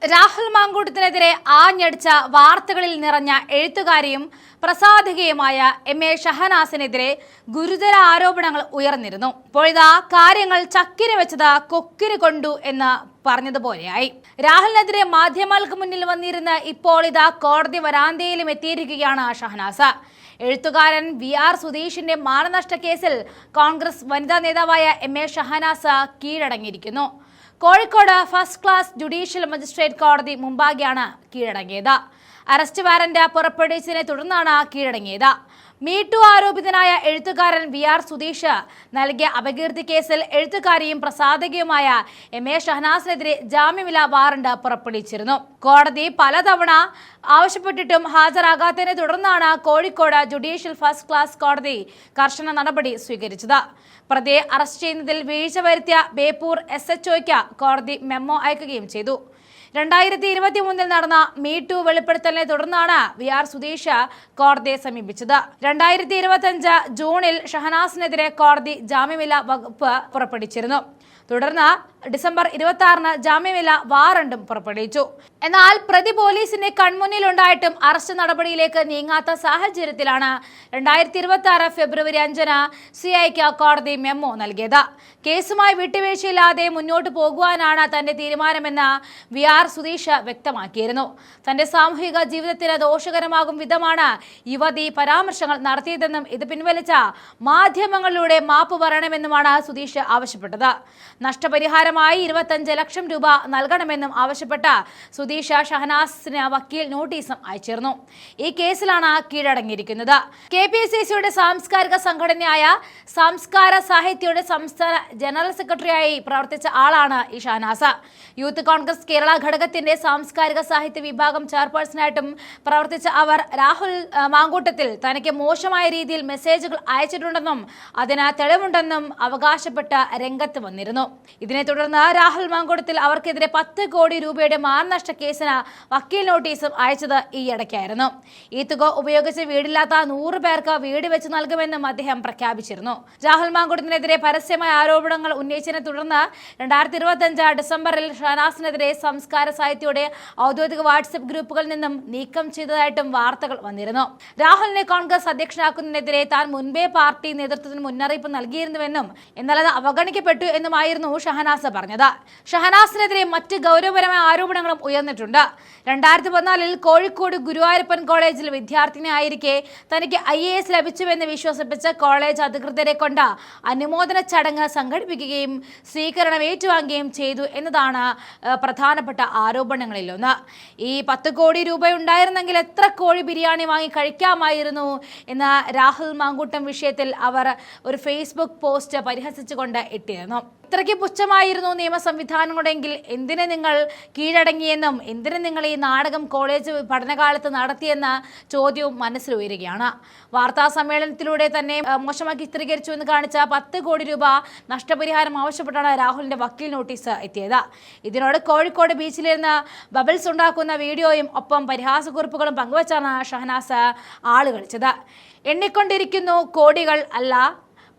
രാഹുൽ മാങ്കൂട്ടത്തിനെതിരെ ആഞ്ഞടിച്ച വാർത്തകളിൽ നിറഞ്ഞ എഴുത്തുകാരിയും പ്രസാധകയുമായ എം.എ. ഷഹനാസിനെതിരെ ഗുരുതര ആരോപണങ്ങൾ ഉയർന്നിരുന്നു. ഇപ്പോഴിതാ കാര്യങ്ങൾ ചക്കിന് വെച്ചത് കൊക്കിന് കൊണ്ടു എന്ന് പറഞ്ഞതുപോലെയായി. രാഹുലിനെതിരെ മാധ്യമങ്ങൾക്ക് മുന്നിൽ വന്നിരുന്ന ഇപ്പോൾ ഇതാ കോടതി വരാന്തയിലും എത്തിയിരിക്കുകയാണ് ഷഹനാസ്. എഴുത്തുകാരൻ വി.ആർ. സുധീഷിന്റെ മാനനഷ്ട കേസിൽ കോൺഗ്രസ് വനിതാ നേതാവായ എം.എ. ഷഹനാസ് കീഴടങ്ങിയിരിക്കുന്നു. Kozhikode first class judicial magistrate കോടതി മുമ്പാകെയാണ് കീഴടങ്ങിയത്. അറസ്റ്റ് വാറന്റ് പുറപ്പെടുവിച്ചതിനെ തുടർന്നാണ് കീഴടങ്ങിയത്. മീടു ആരോപിതനായ എഴുത്തുകാരൻ വി.ആർ. സുധീഷ് നൽകിയ അപകീർത്തി കേസിൽ എഴുത്തുകാരിയും പ്രസാധകയുമായ എം.എ. ഷഹനാസിനെതിരെ ജാമ്യമില്ലാ വാറന്റ് പുറപ്പെടുവിച്ചിരുന്നു. കോടതി പലതവണ ആവശ്യപ്പെട്ടിട്ടും ഹാജരാകാത്തതിനെ തുടർന്നാണ് കോഴിക്കോട് ജുഡീഷ്യൽ ഫസ്റ്റ് ക്ലാസ് കോടതി കർശന നടപടി സ്വീകരിച്ചത്. പ്രതിയെ അറസ്റ്റ് ചെയ്യുന്നതിൽ വീഴ്ച വരുത്തിയ ബേപ്പൂർ SHOയ്ക്ക് കോടതി മെമ്മോ അയക്കുകയും ചെയ്തു. 2023 നടന്ന മീടു വെളിപ്പെടുത്തലിനെ തുടർന്നാണ് വി.ആർ. സുധീഷ് കോടതിയെ സമീപിച്ചത്. 2025 ജൂണിൽ ഷഹനാസിനെതിരെ കോടതി ജാമ്യമില്ലാ വകുപ്പ് പുറപ്പെടുവിച്ചിരുന്നു. തുടർന്ന് ഡിസംബർ 26 ജാമ്യമില്ലാ വാറണ്ടും പുറപ്പെടുവിച്ചു. എന്നാൽ പ്രതി പോലീസിന്റെ കൺമുന്നിലുണ്ടായിട്ടും അറസ്റ്റ് നടപടിയിലേക്ക് നീങ്ങാത്ത സാഹചര്യത്തിലാണ് 2026 ഫെബ്രുവരി 5 CIക്ക് കോടതി മെമ്മോ നൽകിയത്. കേസുമായി വിട്ടുവീഴ്ചയില്ലാതെ മുന്നോട്ട് പോകുവാനാണ് തന്റെ തീരുമാനമെന്ന് വി.ആർ. സുധീഷ് വ്യക്തമാക്കിയിരുന്നു. തന്റെ സാമൂഹിക ജീവിതത്തിന് ദോഷകരമാകും വിധമാണ് യുവതി പരാമർശങ്ങൾ നടത്തിയതെന്നും ഇത് പിൻവലിച്ച മാധ്യമങ്ങളിലൂടെ മാപ്പ് പറയണമെന്നുമാണ് സുധീഷ് ആവശ്യപ്പെട്ടത്. നഷ്ടപരിഹാരമായി 25 ലക്ഷം രൂപ നൽകണമെന്നും ആവശ്യപ്പെട്ട സുധീഷ് ഷഹനാസിന് വക്കീൽ നോട്ടീസും അയച്ചിരുന്നു. ഈ കേസിലാണ് കീഴടങ്ങിയിരിക്കുന്നത്. KPCCയുടെ സാംസ്കാരിക സംഘടനയായ സംസ്കാര സാഹിത്യയുടെ സംസ്ഥാന ജനറൽ സെക്രട്ടറിയായി പ്രവർത്തിച്ച ആളാണ് ഈ ഷഹനാസ്. യൂത്ത് കോൺഗ്രസ് കേരള ഘടകത്തിന്റെ സാംസ്കാരിക സാഹിത്യ വിഭാഗം ചെയർപേഴ്സണായിട്ടും പ്രവർത്തിച്ച അവർ രാഹുൽ മാങ്കൂട്ടത്തിൽ തനിക്ക് മോശമായ രീതിയിൽ മെസ്സേജുകൾ അയച്ചിട്ടുണ്ടെന്നും അതിന് തെളിവുണ്ടെന്നും അവകാശപ്പെട്ട് രംഗത്ത് വന്നിരുന്നു. ഇതിനെ തുടർന്ന് രാഹുൽ മാങ്കൂട്ടത്തിൽ അവർക്കെതിരെ 10 കോടി രൂപയുടെ മാനനഷ്ട കേസിന് വക്കീൽ നോട്ടീസും അയച്ചത് ഈയിടയ്ക്കായിരുന്നു. ഈ തുക ഉപയോഗിച്ച് വീടില്ലാത്ത 100 പേർക്ക് വീട് വെച്ച് നൽകുമെന്നും അദ്ദേഹം പ്രഖ്യാപിച്ചിരുന്നു. രാഹുൽ മാങ്കൂട്ടത്തിനെതിരെ പരസ്യമായ ആരോപണങ്ങൾ ഉന്നയിച്ചതിനെ തുടർന്ന് 2025 ഡിസംബറിൽ ഷഹനാസിനെതിരെ സംസ്കാര സാഹിത്യയുടെ ഔദ്യോഗിക വാട്സ്ആപ്പ് ഗ്രൂപ്പുകളിൽ നിന്നും നീക്കം ചെയ്തതായിട്ടും വാർത്തകൾ വന്നിരുന്നു. രാഹുലിനെ കോൺഗ്രസ് അധ്യക്ഷനാക്കുന്നതിനെതിരെ താൻ മുൻപേ പാർട്ടി നേതൃത്വത്തിന് മുന്നറിയിപ്പ് നൽകിയിരുന്നുവെന്നും എന്നാൽ അത് അവഗണിക്കപ്പെട്ടു എന്നുമായിരുന്നു ഷഹനാസ് പറഞ്ഞത്. ഷഹനാസിനെതിരെ മറ്റ് ഗൗരവപരമായ ആരോപണങ്ങളും ഉയർന്നിട്ടുണ്ട്. 2014 കോഴിക്കോട് ഗുരുവായൂരപ്പൻ കോളേജിൽ വിദ്യാർത്ഥിനിയായിരിക്കെ തനിക്ക് IAS ലഭിച്ചുവെന്ന് വിശ്വസിപ്പിച്ച് കോളേജ് അധികൃതരെ കൊണ്ട് അനുമോദന ചടങ്ങ് സംഘടിപ്പിക്കുകയും സ്വീകരണം ഏറ്റുവാങ്ങുകയും ചെയ്തു എന്നതാണ് പ്രധാനപ്പെട്ട ആരോപണങ്ങളിലൊന്ന്. ഈ 10 കോടി രൂപ ഉണ്ടായിരുന്നെങ്കിൽ എത്ര കോഴി ബിരിയാണി വാങ്ങി കഴിക്കാമായിരുന്നു എന്ന രാഹുൽ മാങ്കൂട്ടം വിഷയത്തിൽ അവർ ഒരു ഫേസ്ബുക്ക് പോസ്റ്റ് പരിഹസിച്ചുകൊണ്ട് ഇട്ടിരുന്നു. ഇത്രയ്ക്ക് പുച്ഛമായിരുന്നു നിയമ സംവിധാനങ്ങളെങ്കിൽ എന്തിനെ നിങ്ങൾ കീഴടങ്ങിയെന്നും എന്തിനു നിങ്ങൾ ഈ നാടകം കോളേജ് പഠനകാലത്ത് നടത്തിയെന്ന ചോദ്യവും മനസ്സിലുയരുകയാണ്. വാർത്താ സമ്മേളനത്തിലൂടെ തന്നെ മോശമാക്കി ചിത്രീകരിച്ചു എന്ന് കാണിച്ച 10 കോടി രൂപ നഷ്ടപരിഹാരം ആവശ്യപ്പെട്ടാണ് രാഹുലിന്റെ വക്കീൽ നോട്ടീസ് എത്തിയത്. ഇതിനോട് കോഴിക്കോട് ബീച്ചിലിരുന്ന് ബബിൾസ് ഉണ്ടാക്കുന്ന വീഡിയോയും ഒപ്പം പരിഹാസക്കുറിപ്പുകളും പങ്കുവച്ചാണ് ഷഹനാസ് ആള് കളിച്ചത്. എണ്ണിക്കൊണ്ടിരിക്കുന്നു കോടികൾ അല്ല,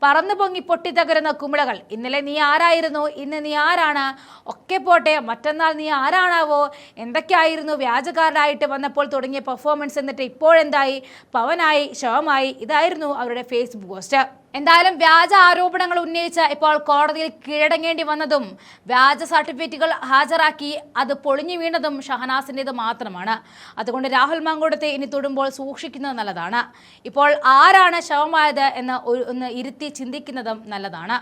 പറന്നു പൊങ്ങി പൊട്ടിത്തകരുന്ന കുമിളകൾ. ഇന്നലെ നീ ആരായിരുന്നു, ഇന്ന് നീ ആരാണ്, ഒക്കെ പോട്ടെ മറ്റന്നാൾ നീ ആരാണാവോ, എന്തൊക്കെയായിരുന്നു വ്യാജക്കാരനായിട്ട് വന്നപ്പോൾ തുടങ്ങിയ പെർഫോമൻസ്, എന്നിട്ട് ഇപ്പോഴെന്തായി, പവനായി ശവമായി. ഇതായിരുന്നു അവരുടെ ഫേസ്ബുക്ക് പോസ്റ്റ്. എന്തായാലും വ്യാജ ആരോപണങ്ങൾ ഉന്നയിച്ച് ഇപ്പോൾ കോടതിയിൽ കീഴടങ്ങേണ്ടി വന്നതും വ്യാജ സർട്ടിഫിക്കറ്റുകൾ ഹാജരാക്കി അത് പൊളിഞ്ഞു വീണതും ഷഹനാസിൻ്റെത് മാത്രമാണ്. അതുകൊണ്ട് രാഹുൽ മാങ്കൂട്ടത്തെ ഇനി തൊടുമ്പോൾ സൂക്ഷിക്കുന്നത് നല്ലതാണ്. ഇപ്പോൾ ആരാണ് ശവമായത് എന്ന് ഒന്ന് ഇരുത്തി ചിന്തിക്കുന്നതും നല്ലതാണ്.